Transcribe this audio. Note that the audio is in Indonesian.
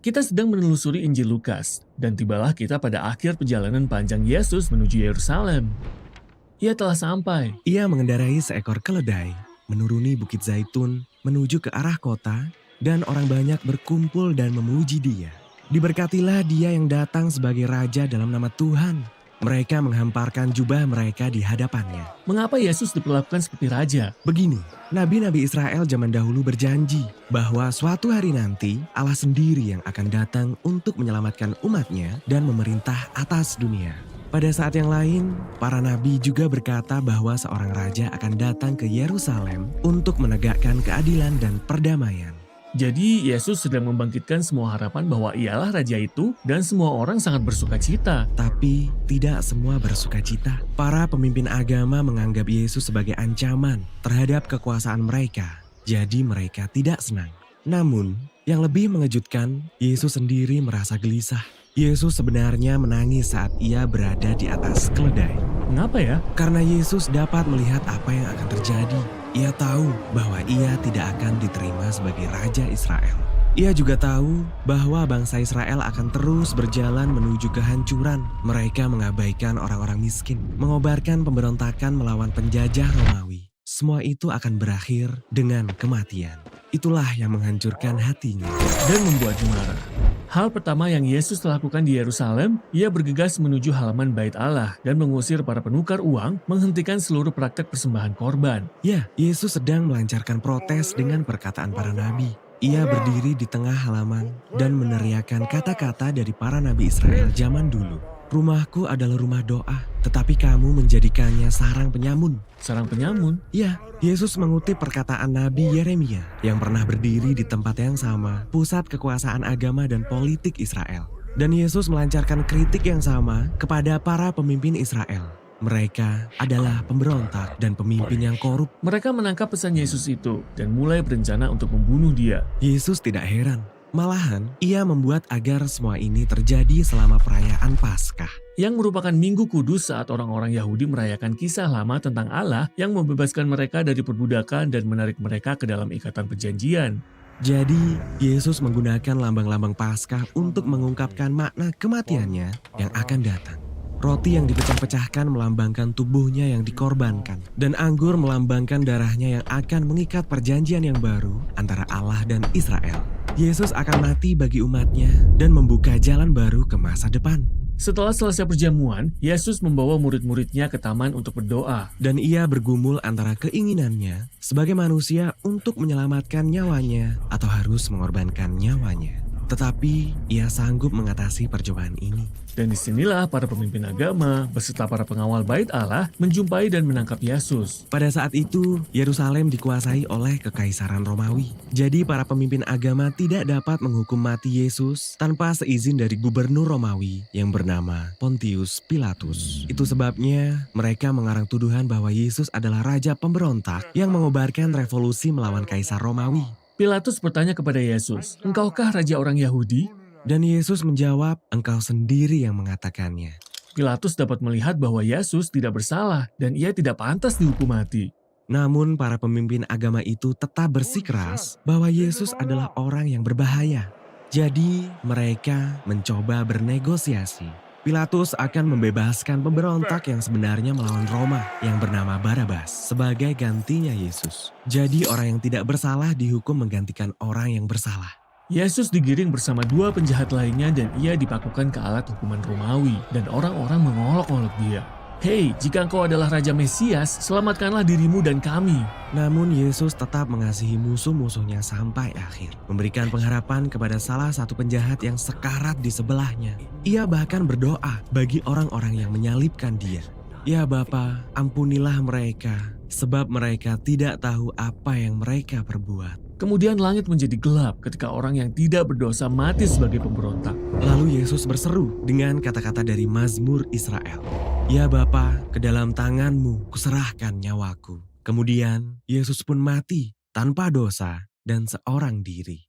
Kita sedang menelusuri Injil Lukas, dan tibalah kita pada akhir perjalanan panjang Yesus menuju Yerusalem. Ia telah sampai. Ia mengendarai seekor keledai, menuruni Bukit Zaitun, menuju ke arah kota, dan orang banyak berkumpul dan memuji dia. Diberkatilah dia yang datang sebagai raja dalam nama Tuhan. Mereka menghamparkan jubah mereka di hadapannya. Mengapa Yesus diperlakukan seperti raja? Begini, nabi-nabi Israel zaman dahulu berjanji bahwa suatu hari nanti Allah sendiri yang akan datang untuk menyelamatkan umatnya dan memerintah atas dunia. Pada saat yang lain, para nabi juga berkata bahwa seorang raja akan datang ke Yerusalem untuk menegakkan keadilan dan perdamaian. Jadi Yesus sedang membangkitkan semua harapan bahwa ialah raja itu dan semua orang sangat bersuka cita. Tapi tidak semua bersuka cita. Para pemimpin agama menganggap Yesus sebagai ancaman terhadap kekuasaan mereka. Jadi mereka tidak senang. Namun, yang lebih mengejutkan, Yesus sendiri merasa gelisah. Yesus sebenarnya menangis saat ia berada di atas keledai. Mengapa ya? Karena Yesus dapat melihat apa yang akan terjadi. Ia tahu bahwa ia tidak akan diterima sebagai Raja Israel. Ia juga tahu bahwa bangsa Israel akan terus berjalan menuju kehancuran. Mereka mengabaikan orang-orang miskin, mengobarkan pemberontakan melawan penjajah Romawi. Semua itu akan berakhir dengan kematian. Itulah yang menghancurkan hatinya Dan membuatnya marah. Hal pertama yang Yesus lakukan di Yerusalem, ia bergegas menuju halaman Bait Allah dan mengusir para penukar uang, menghentikan seluruh praktek persembahan korban. Ya, Yesus sedang melancarkan protes dengan perkataan para nabi. Ia berdiri di tengah halaman dan meneriakkan kata-kata dari para nabi Israel zaman dulu. Rumahku adalah rumah doa, tetapi kamu menjadikannya sarang penyamun. Sarang penyamun. Ya, Yesus mengutip perkataan Nabi Yeremia yang pernah berdiri di tempat yang sama, pusat kekuasaan agama dan politik Israel. Dan Yesus melancarkan kritik yang sama kepada para pemimpin Israel. Mereka adalah pemberontak dan pemimpin yang korup. Mereka menangkap pesan Yesus itu dan mulai berencana untuk membunuh dia. Yesus tidak heran. Malahan, ia membuat agar semua ini terjadi selama perayaan Paskah. Yang merupakan minggu kudus saat orang-orang Yahudi merayakan kisah lama tentang Allah yang membebaskan mereka dari perbudakan dan menarik mereka ke dalam ikatan perjanjian. Jadi, Yesus menggunakan lambang-lambang Paskah untuk mengungkapkan makna kematiannya yang akan datang. Roti yang dipecah-pecahkan melambangkan tubuhnya yang dikorbankan. Dan anggur melambangkan darahnya yang akan mengikat perjanjian yang baru antara Allah dan Israel. Yesus akan mati bagi umatnya dan membuka jalan baru ke masa depan. Setelah selesai perjamuan, Yesus membawa murid-muridnya ke taman untuk berdoa. Dan ia bergumul antara keinginannya sebagai manusia untuk menyelamatkan nyawanya atau harus mengorbankan nyawanya. Tetapi ia sanggup mengatasi percobaan ini. Dan disinilah para pemimpin agama beserta para pengawal Bait Allah menjumpai dan menangkap Yesus. Pada saat itu, Yerusalem dikuasai oleh Kekaisaran Romawi. Jadi para pemimpin agama tidak dapat menghukum mati Yesus tanpa seizin dari gubernur Romawi yang bernama Pontius Pilatus. Itu sebabnya mereka mengarang tuduhan bahwa Yesus adalah raja pemberontak yang mengobarkan revolusi melawan Kaisar Romawi. Pilatus bertanya kepada Yesus, "Engkaukah raja orang Yahudi?" Dan Yesus menjawab, "Engkau sendiri yang mengatakannya." Pilatus dapat melihat bahwa Yesus tidak bersalah dan ia tidak pantas dihukum mati. Namun para pemimpin agama itu tetap bersikeras bahwa Yesus adalah orang yang berbahaya. Jadi mereka mencoba bernegosiasi. Pilatus akan membebaskan pemberontak yang sebenarnya melawan Roma yang bernama Barabas sebagai gantinya Yesus. Jadi orang yang tidak bersalah dihukum menggantikan orang yang bersalah. Yesus digiring bersama dua penjahat lainnya dan ia dipakukan ke alat hukuman Romawi dan orang-orang mengolok-olok dia. "Hei, jika engkau adalah Raja Mesias, selamatkanlah dirimu dan kami." Namun Yesus tetap mengasihi musuh-musuhnya sampai akhir. Memberikan pengharapan kepada salah satu penjahat yang sekarat di sebelahnya. Ia bahkan berdoa bagi orang-orang yang menyalibkan dia. "Ya Bapa, ampunilah mereka, sebab mereka tidak tahu apa yang mereka perbuat." Kemudian langit menjadi gelap ketika orang yang tidak berdosa mati sebagai pemberontak. Lalu Yesus berseru dengan kata-kata dari Mazmur Israel. "Ya Bapa, ke dalam tangan-Mu kuserahkan nyawaku." Kemudian Yesus pun mati tanpa dosa dan seorang diri.